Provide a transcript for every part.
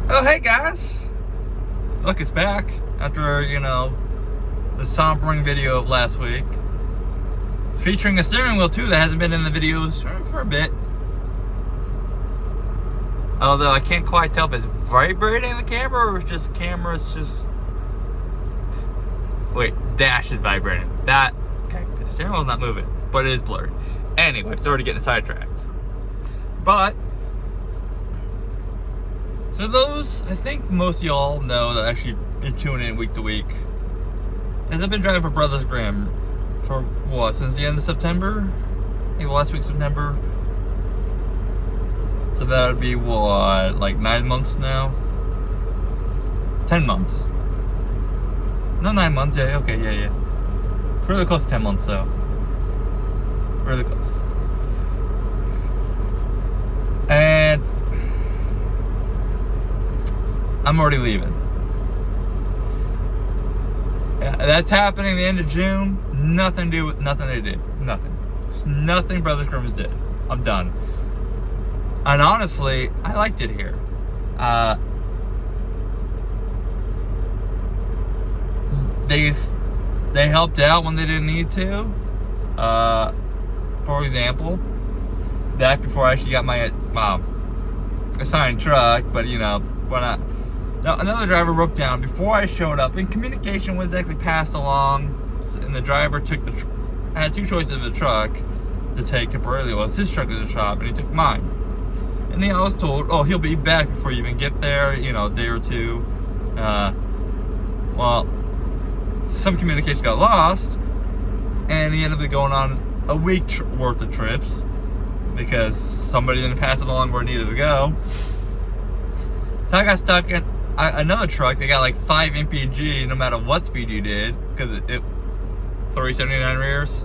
Oh, hey guys! Look, it's back after, the sombering video of last week. Featuring a steering wheel, too, that hasn't been in the videos for a bit. Although I can't quite tell if it's vibrating the camera or if it's just... Wait, dash is vibrating. Okay, the steering wheel's not moving, but it is blurry. Anyway, it's already getting sidetracked. But... So those, I think most of y'all know that actually tune in week to week. As I've been driving for Brothers Grimm for what, since the end of September? Maybe last week, September. So that would be what, like 9 months now? 10 months. No, 9 months, yeah, okay, yeah. Really close to 10 months though. Really close. And I'm already leaving. That's happening the end of June. Nothing to do with nothing they did. Nothing. It's nothing Brothers Grimm did. I'm done. And honestly, I liked it here. They helped out when they didn't need to. For example, back before I actually got my assigned truck, but another driver broke down before I showed up, and communication was actually passed along, and the driver had two choices of the truck to take temporarily. It was his truck to the shop, and he took mine. And then I was told, oh, he'll be back before you even get there, a day or two. Well, some communication got lost, and he ended up going on a week worth of trips because somebody didn't pass it along where it needed to go. So I got stuck in another truck. They got like 5 mpg no matter what speed you did, because it 379 rears.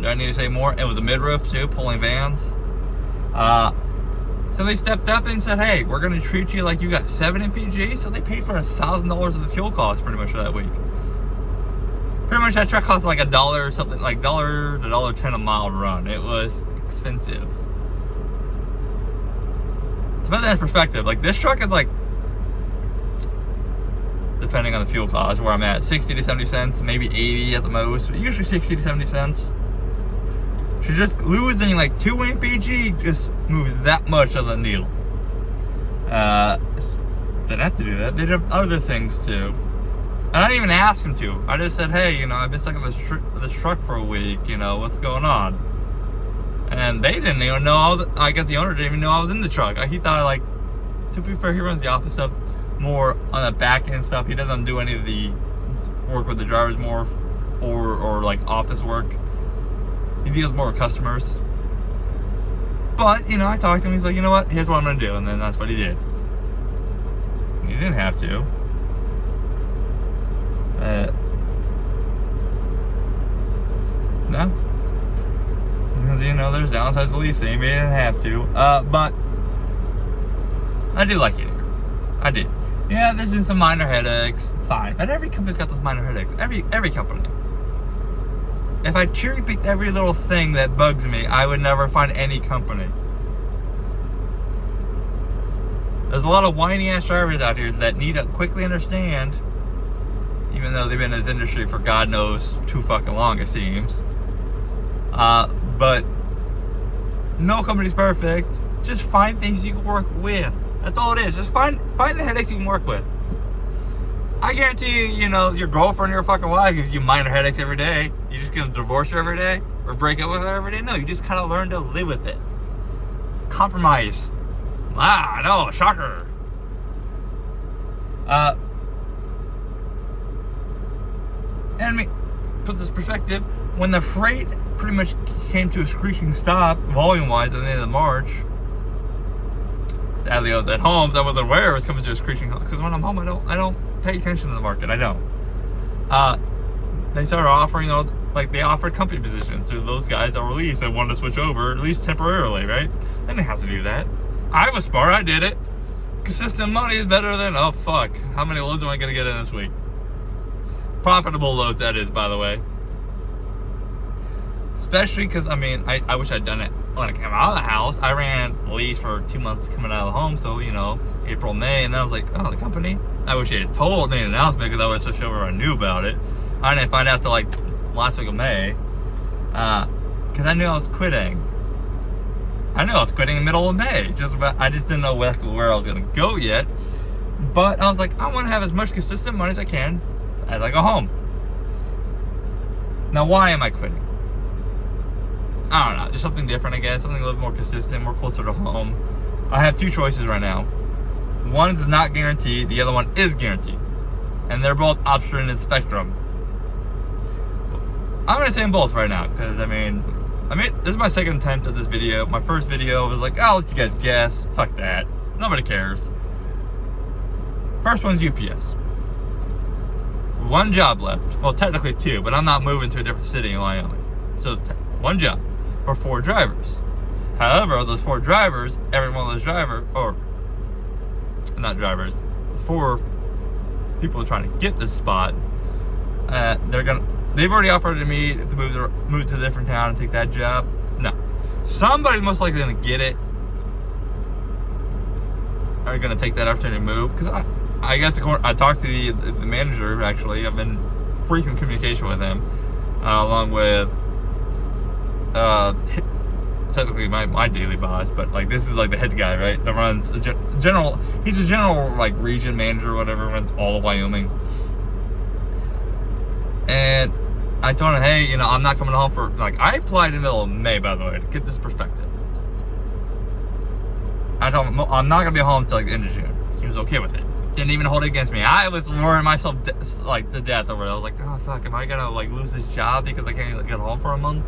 Do I need to say more? It was a mid-roof too, pulling vans. So they stepped up and said, hey, we're going to treat you like you got 7 mpg. So they paid for $1,000 of the fuel cost pretty much for that week. Pretty much that truck cost like $1 or something, like $1 to $1.10 a mile run. It was expensive. To put that in perspective, like this truck is like, depending on the fuel cost, where I'm at, 60 to 70 cents, maybe 80 at the most, but usually 60 to 70 cents. So just losing like 2 mpg just moves that much of the needle. They didn't have to do that. They did other things too. And I didn't even ask them to. I just said, hey, I've been stuck in this truck for a week, what's going on? And they didn't even know I guess the owner didn't even know I was in the truck. He thought, to be fair, he runs the office stuff more on the back end stuff. He doesn't do any of the work with the drivers more, or like office work. He deals more with customers. But, I talked to him, he's like, you know what, here's what I'm gonna do, and then that's what he did. He didn't have to. No. Because, there's downsides to leasing. We didn't have to. But I do like it here. I did. Yeah, there's been some minor headaches. Fine. But every company's got those minor headaches. Every company. If I cherry picked every little thing that bugs me, I would never find any company. There's a lot of whiny ass drivers out here that need to quickly understand, even though they've been in this industry for God knows too fucking long, it seems. But no company's perfect. Just find things you can work with. That's all it is. Just find the headaches you can work with. I guarantee you, your girlfriend or your fucking wife gives you minor headaches every day. You just gonna divorce her every day or break up with her every day? No, you just kind of learn to live with it. Compromise. No, shocker. And put this perspective, when the freight pretty much came to a screeching stop, volume-wise, at the end of March. Sadly, I was at home, so I wasn't aware it was coming to a screeching halt. Because when I'm home, I don't pay attention to the market. I don't. They started offering, they offered company positions to those guys that were leased that wanted to switch over, at least temporarily, right? They didn't have to do that. I was smart. I did it. Consistent money is better than, oh fuck, how many loads am I going to get in this week? Profitable loads, that is, by the way. Especially because, I wish I'd done it when I came out of the house. I ran lease for 2 months coming out of the home, so, April, May, and then I was like, oh, the company? I wish he had told me an announcement because I would switch over. I knew about it. I didn't find out till like last week of May, because I knew I was quitting. I knew I was quitting in the middle of May. I just didn't know where I was gonna go yet. But I was like, I want to have as much consistent money as I can as I go home. Now, why am I quitting? I don't know, just something different, I guess. Something a little more consistent, more closer to home. I have two choices right now. One's not guaranteed, the other one is guaranteed. And they're both opposite in the spectrum. I'm gonna say them both right now, because I mean, this is my second attempt at this video. My first video was like, I'll let you guys guess. Fuck that. Nobody cares. First one's UPS. One job left. Well, technically two, but I'm not moving to a different city in Wyoming. So one job for 4 drivers. However, those 4 drivers, every one of those drivers, or not drivers, 4 people trying to get this spot, they've already offered to me to move to a different town and take that job. No. Somebody's most likely gonna get it. Are gonna take that opportunity to move. Because I guess I talked to the manager, actually. I've been frequent communication with him, along with technically my daily boss, but like this is like the head guy, right? That runs general. He's a general like region manager or whatever, runs all of Wyoming. And I told him, hey, you know, I'm not coming home for like I applied in the middle of May, by the way, to get this perspective. I told him I'm not gonna be home until like the end of June. He was okay with it. Didn't even hold it against me. I was worrying myself like to death over it. I was like, oh fuck, am I gonna like lose this job because I can't get home for a month?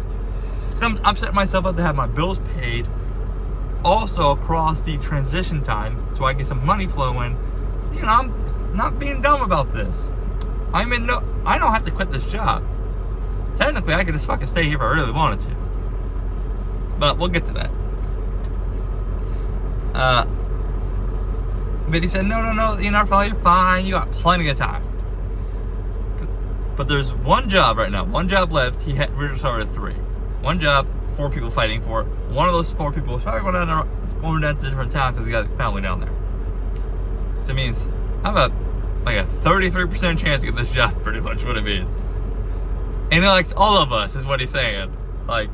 So I'm setting myself up to have my bills paid also across the transition time so I get some money flowing. So, you know, I'm not being dumb about this. I don't have to quit this job. Technically, I could just fucking stay here if I really wanted to. But we'll get to that. But he said, no, you're not fine, you're fine, you got plenty of time. But there's one job right now, one job left. We're just started 3. One job, 4 people fighting for it. One of those 4 people is probably going down to a different town because he got a family down there. So it means I have a 33% chance to get this job, pretty much what it means. And he likes all of us, is what he's saying. Like,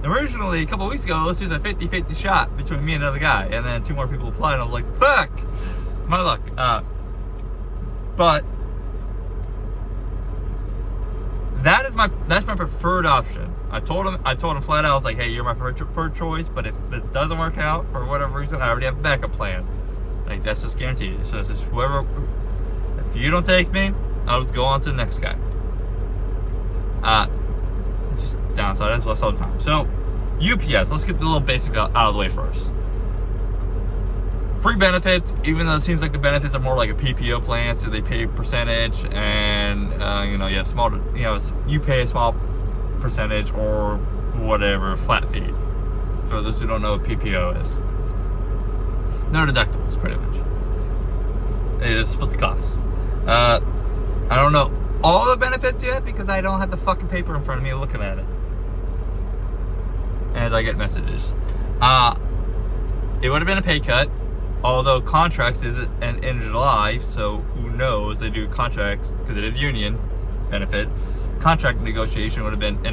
originally, a couple of weeks ago, this was a 50-50 shot between me and another guy. And then 2 more people applied, and I was like, fuck! My luck. But that's my preferred option. I told him flat out, I was like, hey, you're my preferred choice, but if it doesn't work out for whatever reason, I already have a backup plan. Like, that's just guaranteed. So it's just whoever, if you don't take me, I'll just go on to the next guy. Just downside, it's less of time. So, UPS, let's get the little basics out of the way first. Free benefits, even though it seems like the benefits are more like a PPO plan, so they pay percentage, and you pay a small percentage or whatever flat fee. For those who don't know what PPO is, no deductibles, pretty much. They just split the cost. I don't know all the benefits yet because I don't have the fucking paper in front of me looking at it, and I get messages. It would have been a pay cut. Although contracts is in July, so who knows? They do contracts because it is union benefit. Contract negotiation would have been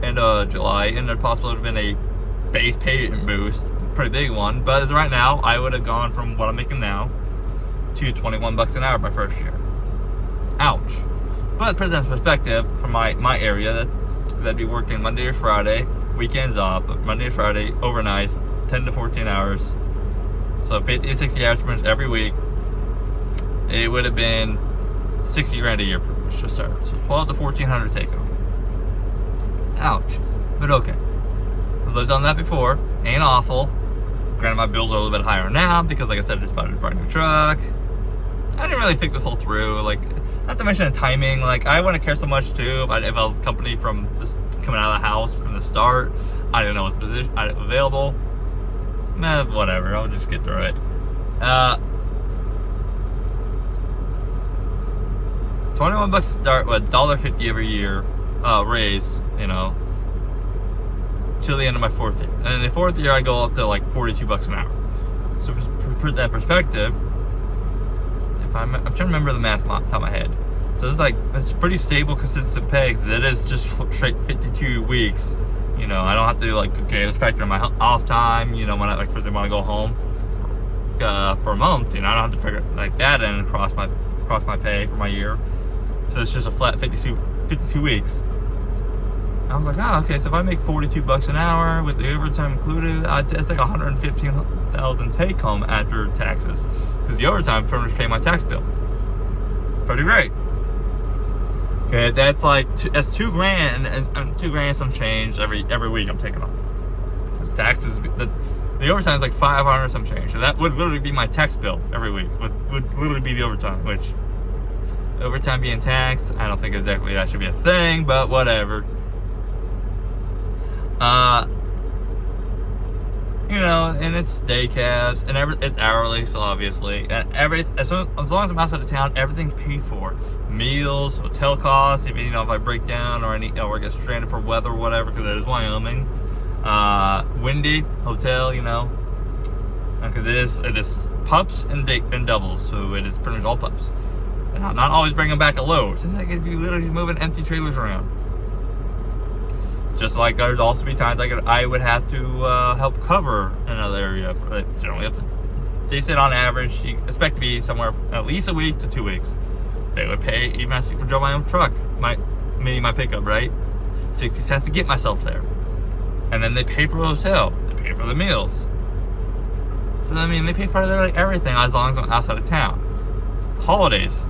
end of July, and there possibly would have been a base pay boost, pretty big one. But as right now, I would have gone from what I'm making now to $21 an hour my first year. Ouch! But put that in perspective, from my area, that's because I'd be working Monday to Friday, weekends off, but Monday to Friday, overnights, 10 to 14 hours. So 50 to 60 hours pretty much every week. It would have been 60 grand a year pretty much to start. So 12 to 1400 take home. Ouch. But okay. I've lived on that before. Ain't awful. Granted, my bills are a little bit higher now because, like I said, I just bought a brand new truck. I didn't really think this whole through. Like, not to mention the timing. Like, I wouldn't care so much too if I was a company from this coming out of the house from the start. I didn't know what's available. Whatever, I'll just get through it. $21 to start with $1.50 every year raise, you know, till the end of my 4th year. And in the 4th year, I go up to like $42 an hour. So to put that in perspective, I'm trying to remember the math off the top of my head. So it's pretty stable, consistent pay, because it is just straight 52 weeks. You know, I don't have to do okay, let's factor in my off time, when I want to go home for a month, I don't have to figure that in across my pay for my year. So it's just a flat 52 weeks. I was like, okay, so if I make $42 an hour with the overtime included, it's like $115,000 take home after taxes, because the overtime pretty much pay my tax bill. Pretty great. Okay, that's that's $2,000 and $2,000 some change every week I'm taking off. Because taxes, the overtime is $500 some change. So that would literally be my tax bill every week. Would literally be the overtime, which overtime being taxed, I don't think exactly that should be a thing, but whatever. And it's day cabs and it's hourly, so obviously, and as long as I'm outside of town, everything's paid for. Meals, hotel costs, if I break down or or get stranded for weather or whatever, because it is Wyoming. Windy hotel, because it is pups and doubles, so it is pretty much all pups. And I'm not always bringing back a load. Seems like if you literally just moving empty trailers around. Just like there's also be times I would have to help cover another area. Generally, they said on average you expect to be somewhere at least a week to 2 weeks. They would pay, even if I drove my own truck, meaning my pickup, right? 60 cents to get myself there. And then they pay for the hotel. They pay for the meals. So, they pay for literally everything as long as I'm outside of town. Holidays,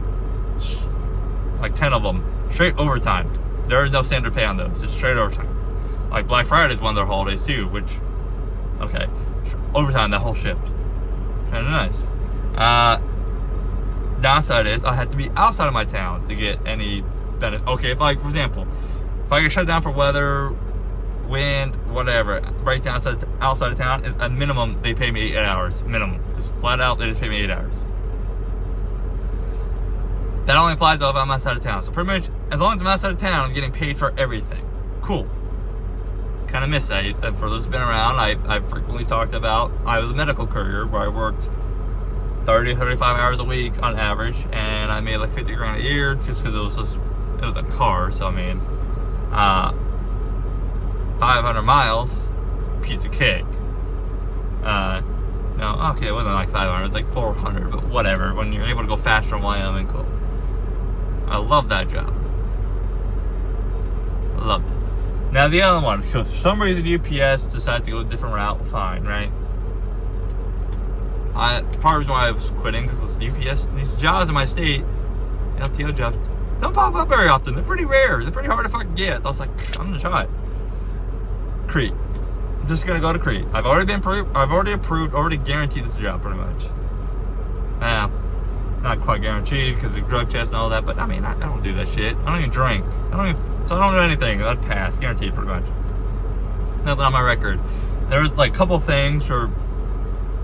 10 of them, straight overtime. There is no standard pay on those, just straight overtime. Black Friday is one of their holidays too, which, okay, overtime, that whole shift. Kind of nice. Downside is I had to be outside of my town to get any benefit. Okay, for example, if I get shut down for weather, wind, whatever, break down outside of town, is a minimum they pay me 8 hours. Minimum. Just flat out, they just pay me 8 hours. That only applies though if I'm outside of town. So pretty much, as long as I'm outside of town, I'm getting paid for everything. Cool. Kind of miss that. For those who've been around, I've frequently talked about, I was a medical courier where I worked 30, 35 hours a week on average, and I made $50,000 a year just because it was a car. So 500 miles, piece of cake. No, okay, it wasn't 500, it's 400, but whatever. When you're able to go faster in Wyoming, cool. I love that job. I love it. Now the other one, so for some reason UPS decides to go a different route, fine, right? Part of the reason why I was quitting, because UPS, these jobs in my state, LTO jobs, don't pop up very often. They're pretty rare. They're pretty hard to fucking get. So I was I'm gonna try it. Crete. I'm just gonna go to Crete. I've already approved, already guaranteed this job pretty much. Not quite guaranteed because the drug test and all that, but I don't do that shit. I don't even drink. So I don't do anything. I'd pass, guaranteed pretty much. Nothing on my record. There was a couple things, or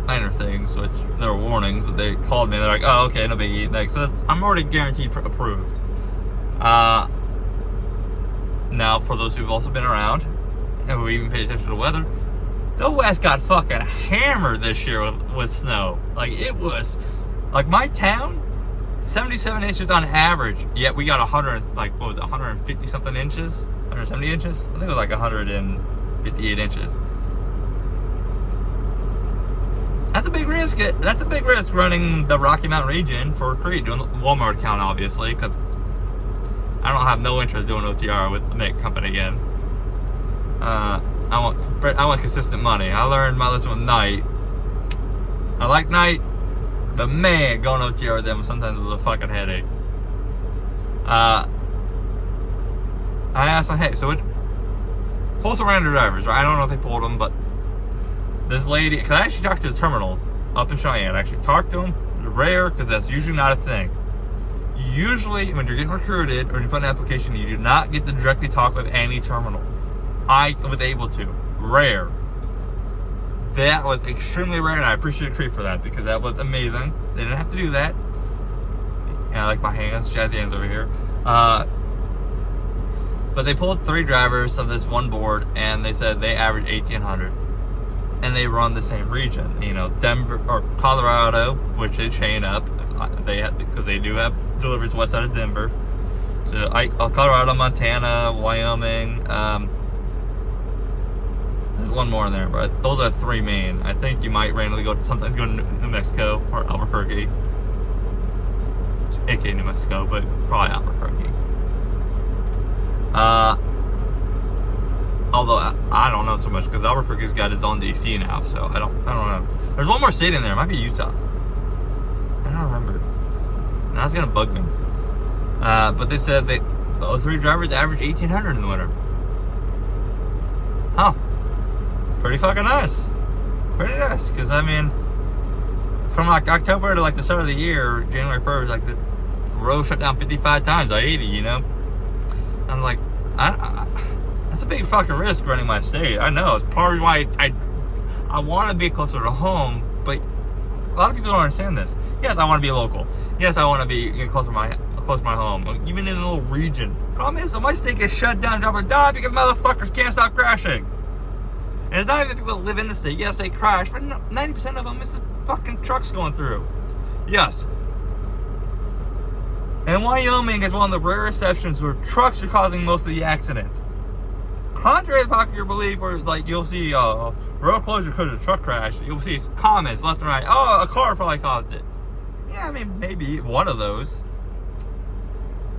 minor things, which there were warnings, but they called me. They're like, "Oh, okay, no biggie." So I'm already guaranteed approved. Now, for those who've also been around and who even pay attention to weather, the West got fucking hammered this year with snow. It was my town, 77 inches on average. Yet we got 150 something inches, 170 inches. I think it was 158 inches. That's a big risk. That's a big risk running the Rocky Mountain region for Crete, doing the Walmart account, obviously, because I don't have no interest doing OTR with the Nick company again. I want consistent money. I learned my lesson with Night. I like Night, but man, going OTR with them sometimes was a fucking headache. I asked them, hey, so pull some random drivers, right? I don't know if they pulled them, but this lady, because I actually talked to the terminal up in Cheyenne. I actually talked to them. Rare, because that's usually not a thing. Usually, when you're getting recruited or you put an application, you do not get to directly talk with any terminal. I was able to. Rare. That was extremely rare, and I appreciate Crete for that, because that was amazing. They didn't have to do that. And I like my hands, jazzy hands over here. But they pulled 3 drivers of this one board, and they said they averaged 1,800. and they run the same region. You know, Denver or Colorado, which they chain up. They have, because they do have deliveries west side of Denver. So Colorado, Montana, Wyoming. There's one more in there, but those are 3 main. I think you might randomly sometimes go to New Mexico or Albuquerque, aka New Mexico, but probably Albuquerque. Although I don't know so much because Albuquerque's got its own DC now, so I don't know. There's one more state in there. It might be Utah. I don't remember. That's gonna bug me. But they said the 03 drivers average 1,800 in the winter. Huh. Pretty fucking nice. Pretty nice. Because, I mean, from like October to like the start of the year, January 1st, like the road shut down 55 times, I-80, you know? I'm like, that's a big fucking risk running my state. I know. It's part of why I want to be closer to home, but a lot of people don't understand this. Yes, I want to be local. Yes, I want to be close to my home, even in a little region. Problem is, my state gets shut down, drop or die because motherfuckers can't stop crashing. And it's not even the people that live in the state. Yes, they crash, but 90% of them is the fucking trucks going through. Yes. And Wyoming is one of the rare exceptions where trucks are causing most of the accidents. Contrary to popular belief, where like you'll see road closure because of a truck crash, you'll see comments left and right. Oh, a car probably caused it. Yeah, I mean, maybe one of those.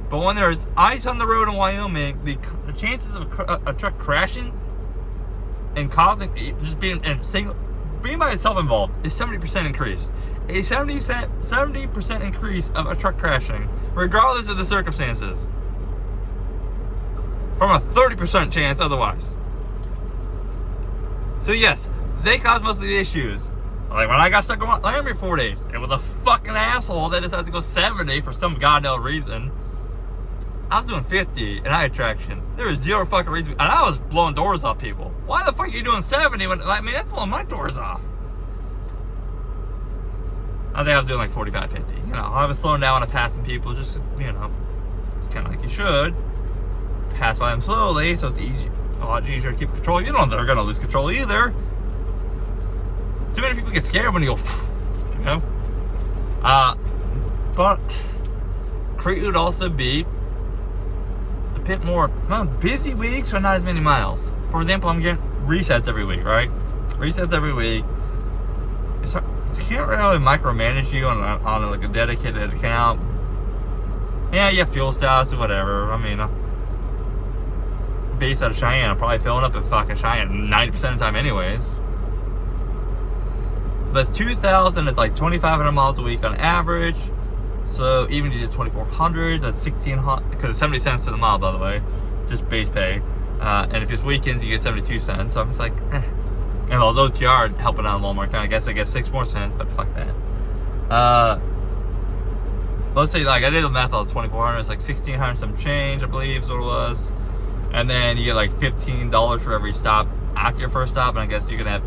But when there's ice on the road in Wyoming, the chances of a truck crashing and causing, just being by itself involved, is 70% increased. A 70% increase of a truck crashing, regardless of the circumstances, from a 30% chance otherwise. So yes, they cause most of the issues. Like when I got stuck on Miami for 4 days, it was a fucking asshole that decided to go 70 for some goddamn reason. I was doing 50 and I had traction. There was zero fucking reason, and I was blowing doors off people. Why the fuck are you doing 70 when, I mean, that's blowing my doors off. I think I was doing like 45, 50. You know, I was slowing down and passing people, just, you know, kind of like you should. Pass by them slowly, so it's a lot easier to keep control. You don't know if they're gonna lose control either. Too many people get scared when you go, you know. But Crete would also be a bit more busy weeks, but not as many miles. For example, I'm getting resets every week, right? Resets every week. It's hard, I can't really micromanage you on like a dedicated account. Yeah, you have fuel stats or whatever. I mean, based out of Cheyenne, I'm probably filling up at fucking Cheyenne 90% of the time anyways. But it's 2,000, it's like 2,500 miles a week on average. So even if you did 2,400, that's 1,600, because it's 70 cents to the mile, by the way, just base pay. And if it's weekends, you get 72 cents. So I'm just like, eh. And those OTR helping out Walmart, I guess I get 6 more cents, but fuck that. Let's say, like, I did the math on 2,400, it's like 1,600 some change, I believe is what it was. And then you get like $15 for every stop after your first stop, and I guess you can have,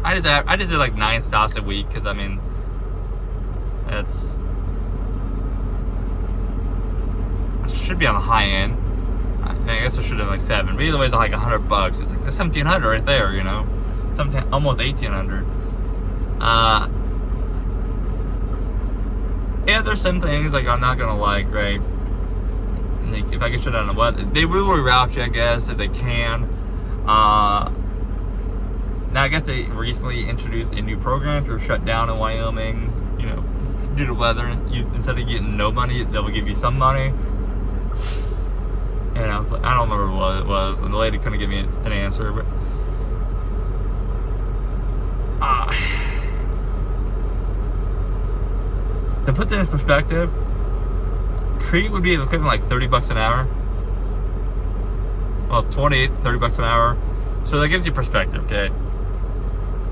I just did like 9 stops a week, because I mean, it's, it should be on the high end. I guess I should have like 7, but either way it's like $100. It's like 1,700 right there, you know, almost 1,800. Yeah, there's some things like I'm not gonna like, right? Like, if I get shut down on what, they will reroute you, I guess, if they can. Now I guess they recently introduced a new program. If you're shut down in Wyoming, you know, due to weather, instead of getting no money, they will give you some money. And I was like, I don't remember what it was, and the lady couldn't give me an answer, but to put that in perspective, Crete would be equivalent like $30 an hour. Well, 28, $30 an hour. So that gives you perspective, okay?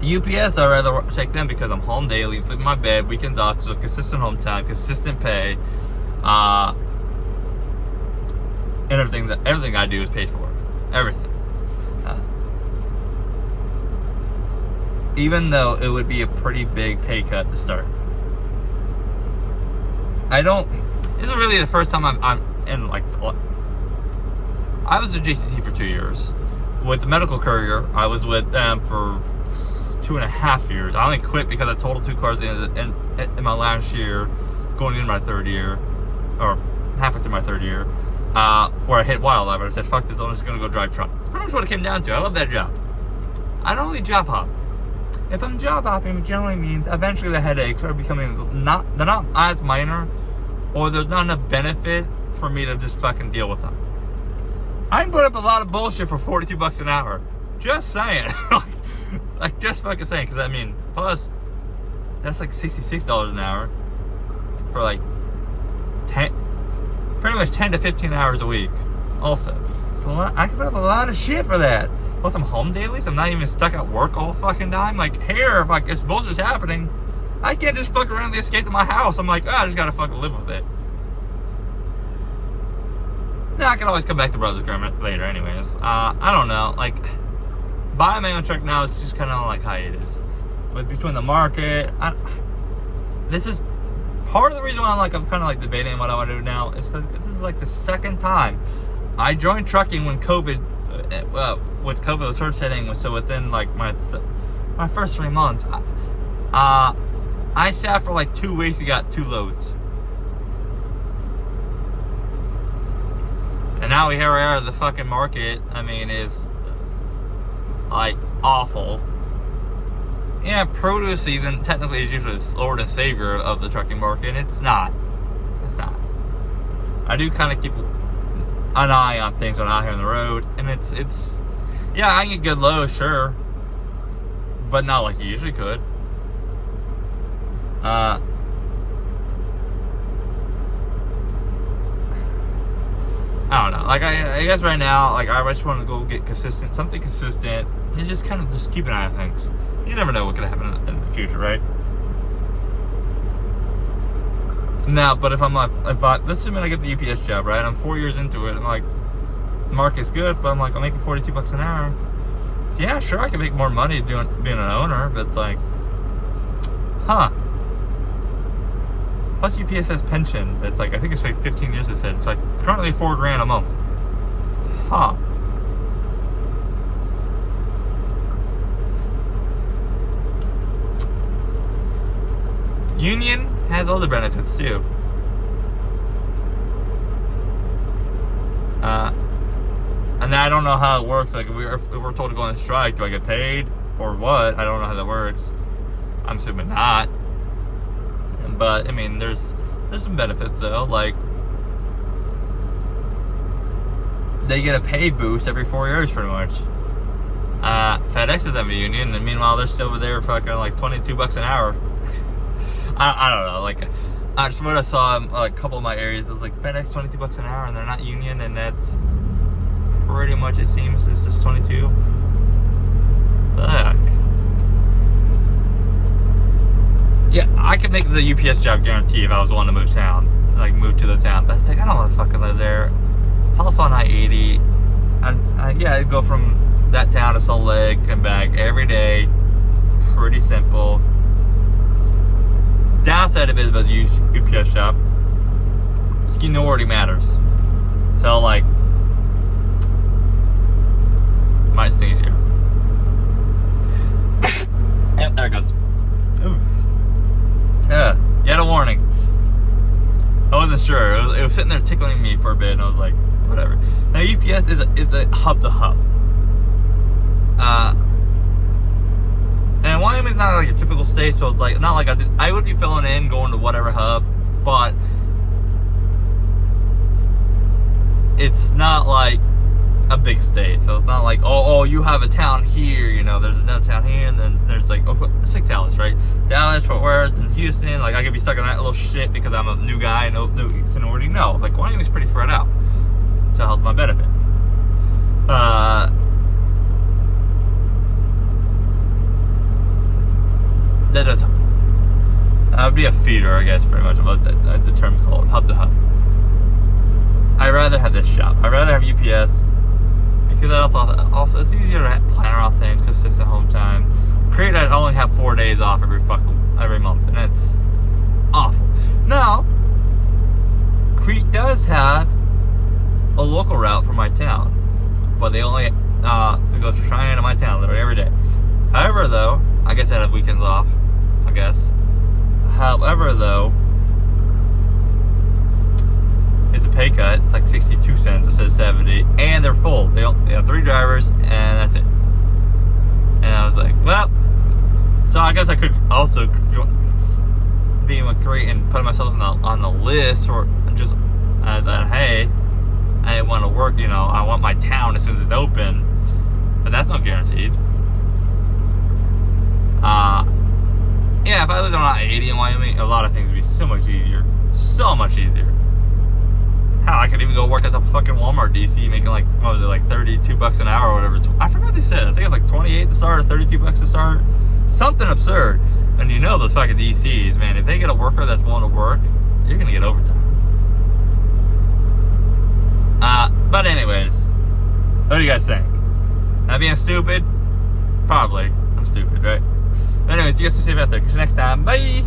UPS, I'd rather take them because I'm home daily, sleep in my bed, weekends off, so consistent home time, consistent pay, and everything I do is paid for. Everything. Even though it would be a pretty big pay cut to start. This is really the first time I'm in, like, I was at JCT for 2 years. With the medical courier, I was with them for 2.5 years. I only quit because I totaled 2 cars in my last year, going into my 3rd year, or halfway through my 3rd year, where I hit wildlife. I said, fuck this, I'm just going to go drive truck. Pretty much what it came down to. I love that job. I don't really job hop. If I'm job hopping, it generally means eventually the headaches are becoming they're not as minor, or there's not enough benefit for me to just fucking deal with them. I can put up a lot of bullshit for $42 an hour. Just saying. like just fucking saying. Because I mean, plus, that's like $66 an hour for like pretty much 10 to 15 hours a week. Also, so I can put up a lot of shit for that. Plus, I'm home daily, so I'm not even stuck at work all fucking time. Like here, if like this bullshit's happening, I can't just fuck around and escape to my house. I'm like, I just gotta fucking live with it. Now I can always come back to Brothers Grimm later, anyways. I don't know. Like, buying my own truck now is just kind of like hiatus. But between the market, this is part of the reason why I'm kind of like debating what I want to do now. Is because this is like the 2nd time. I joined trucking when COVID was first hitting. So within like my first 3 months, I sat for like 2 weeks and got 2 loads. And now here we are, the fucking market, I mean, is like awful. Yeah, produce season technically is usually the Lord and Savior of the trucking market. It's not. It's not. I do kind of keep an eye on things when I'm out here on the road, and it's yeah, I can get good lows, sure, but not like you usually could. I don't know. Like I guess right now, like I just want to go get something consistent, and just kind of just keep an eye on things. You never know what could happen in the future, right? Now, but if let's assume I get the UPS job, right? I'm 4 years into it. I'm like, the market's good, but I'm like, I'm making $42 an hour. Yeah, sure, I can make more money being an owner, but it's like, huh? Plus UPS has pension. That's like, I think it's like 15 years. It said it's like currently $4,000 a month. Huh? Union has other benefits too. And I don't know how it works. Like if we're told to go on strike, do I get paid or what? I don't know how that works. I'm assuming not. But I mean, there's some benefits though. Like they get a pay boost every 4 years, pretty much. FedEx doesn't have a union, and meanwhile they're still over there fucking like $22 an hour. I don't know. Like I just what I saw in a couple of my areas, it was like FedEx $22 an hour, and they're not union, and that's pretty much, it seems, it's just 22. Fuck. Yeah, I could make the UPS job guarantee if I was willing to move to the town. But it's like, I don't want to fucking live there. It's also on I-80. Yeah, I'd go from that town to Salt Lake and back every day. Pretty simple. Downside of it about the UPS shop, seniority matters. So, like, might stay easier. Yep, there it goes. Ooh. Yeah, you had a warning. I wasn't sure. It was sitting there tickling me for a bit, and I was like, whatever. Now, UPS is a hub to hub. And Wyoming's not like a typical state, so it's like not like I would be filling in, going to whatever hub, but it's not like a big state. So it's not like, oh, you have a town here, you know, there's another town here, and then there's like, it's like Dallas, right? Dallas, Fort Worth, and Houston. Like I could be stuck in that little shit because I'm a new guy, no seniority. No, like Wyoming's pretty spread out, so it helps my benefit. That does help. That would be a feeder, I guess, pretty much, about that, the term's called hub to hub. I'd rather have this shop. I'd rather have UPS because also it's easier to plan around things, consistent home time. Crete, I only have 4 days off every month, and it's awful. Now, Crete does have a local route for my town, but they only it goes to Cheyenne to my town literally every day. However, though, I guess I'd have weekends off, I guess. However, though, it's a pay cut. It's like 62 cents instead of 70, and they're full. They have 3 drivers, and that's it. And I was like, well, so I guess I could also be with Crete and put myself on the list, or just as a, hey, I want to work, you know, I want my town as soon as it's open, but that's not guaranteed. Yeah, if I lived on I-80 in Wyoming, a lot of things would be so much easier. So much easier. Hell, I could even go work at the fucking Walmart DC making like, what was it, like $32 an hour or whatever. I forgot what they said. I think it was like 28 to start or $32 to start. Something absurd. And you know those fucking DCs, man, if they get a worker that's willing to work, you're gonna get overtime. But anyways, what do you guys think? Am I being stupid? Probably. I'm stupid, right? But anyways, you guys stay safe out there. Catch you next time. Bye!